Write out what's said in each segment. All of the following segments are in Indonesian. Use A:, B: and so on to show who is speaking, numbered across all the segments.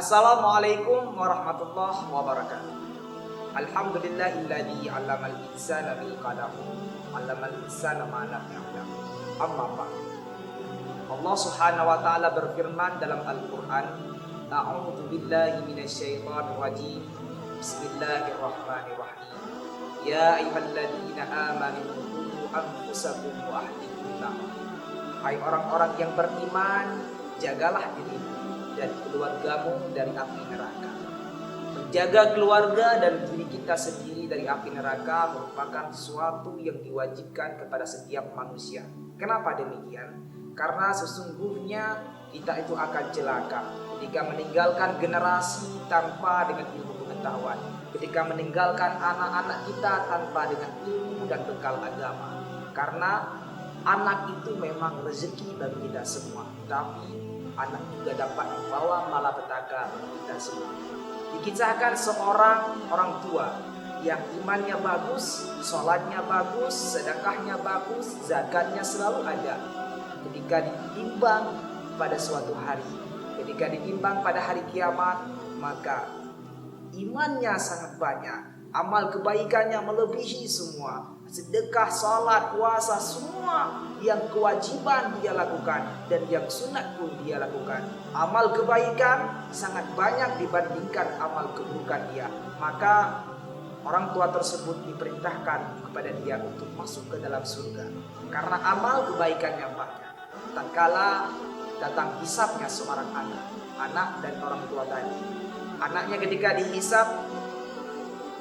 A: Assalamualaikum warahmatullahi wabarakatuh. Alhamdulillahilladzi 'allamal insana bil qalam, 'allamal insana ma lam ya'lam. Amma ba'd. Allah Subhanahu wa taala berfirman dalam Al-Qur'an, A'udzu billahi minasyaitonir rajim. Bismillahirrahmanirrahim. Ya ayyuhalladzina amanu qu anfusakum wa ahlikum nar. Hai orang-orang yang beriman, jagalah dirimu dan keluargamu dari api neraka. Menjaga keluarga dan diri kita sendiri dari api neraka merupakan sesuatu yang diwajibkan kepada setiap manusia. Kenapa demikian? Karena sesungguhnya kita itu akan celaka ketika meninggalkan generasi tanpa dengan ilmu pengetahuan, ketika meninggalkan anak-anak kita tanpa dengan ilmu dan bekal agama. Karena anak itu memang rezeki bagi kita semua, tapi anak juga dapat membawa malapetaka bagi kita semua. Dikisahkan seorang orang tua yang imannya bagus, sholatnya bagus, sedekahnya bagus, zakatnya selalu ada. Ketika ditimbang pada suatu hari, ketika ditimbang pada hari kiamat, maka imannya sangat banyak, amal kebaikannya melebihi semua. Sedekah, salat, puasa, semua yang kewajiban dia lakukan dan yang sunat pun dia lakukan. Amal kebaikan sangat banyak dibandingkan amal keburukan dia. Maka orang tua tersebut diperintahkan kepada dia untuk masuk ke dalam surga karena amal kebaikannya banyak. Tatkala datang hisabnya seorang anak dan orang tua tadi, anaknya ketika dihisab,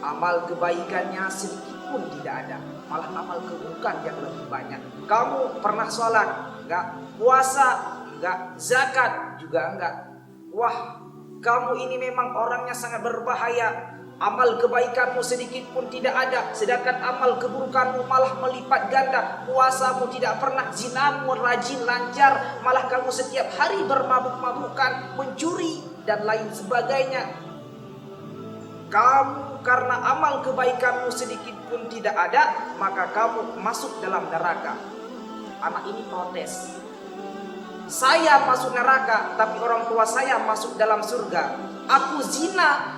A: amal kebaikannya sedikit pun tidak ada, malah amal keburukan yang lebih banyak. Kamu pernah sholat? Enggak. Puasa? Enggak. Zakat? Juga enggak. Wah, kamu ini memang orangnya sangat berbahaya. Amal kebaikanmu sedikit pun tidak ada, sedangkan amal keburukanmu malah melipat ganda. Puasamu tidak pernah, zinamu rajin lancar, malah kamu setiap hari bermabuk-mabukan, mencuri dan lain sebagainya. Kamu karena amal kebaikanmu sedikit pun tidak ada, maka kamu masuk dalam neraka. Anak ini protes. Saya masuk neraka, tapi orang tua saya masuk dalam surga. Aku zina,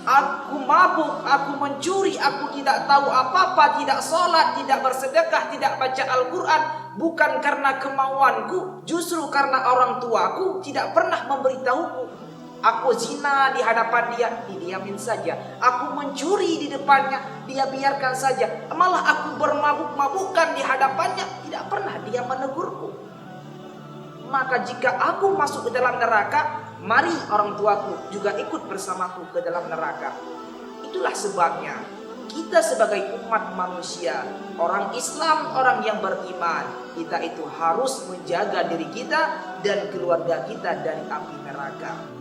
A: aku mabuk, aku mencuri, aku tidak tahu apa-apa, tidak sholat, tidak bersedekah, tidak baca Al-Quran. Bukan karena kemauanku, justru karena orang tuaku tidak pernah memberitahuku. Aku zina di hadapan dia, didiamin saja. Aku mencuri di depannya, dia biarkan saja. Malah aku bermabuk-mabukan di hadapannya, tidak pernah dia menegurku. Maka jika aku masuk ke dalam neraka, mari orang tuaku juga ikut bersamaku ke dalam neraka. Itulah sebabnya kita sebagai umat manusia, orang Islam, orang yang beriman, kita itu harus menjaga diri kita dan keluarga kita dari api neraka.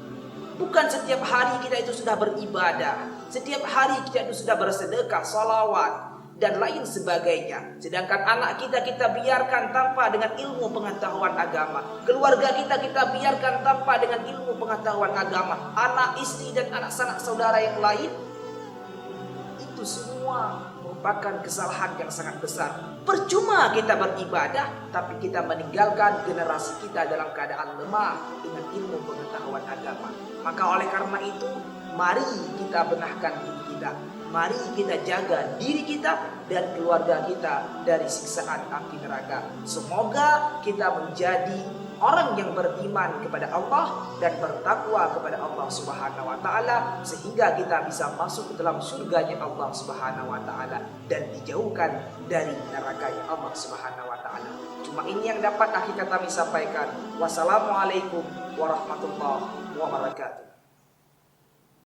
A: Bukan setiap hari kita itu sudah beribadah, setiap hari kita itu sudah bersedekah, salawat, dan lain sebagainya. Sedangkan anak kita biarkan tanpa dengan ilmu pengetahuan agama. Keluarga kita biarkan tanpa dengan ilmu pengetahuan agama. Anak, istri, dan anak sanak saudara yang lain, itu semua merupakan kesalahan yang sangat besar. Percuma kita beribadah, tapi kita meninggalkan generasi kita dalam keadaan lemah dengan ilmu pengetahuan agama. Maka oleh karena itu, mari kita benahkan diri kita. Mari kita jaga diri kita dan keluarga kita dari siksaan api neraka. Semoga kita menjadi orang yang beriman kepada Allah dan bertakwa kepada Allah Subhanahu wa taala sehingga kita bisa masuk ke dalam surganya Allah Subhanahu wa taala dan dijauhkan dari nerakanya Allah Subhanahu wa taala. Cuma ini yang dapat akhir kami sampaikan. Wassalamualaikum warahmatullahi wabarakatuh.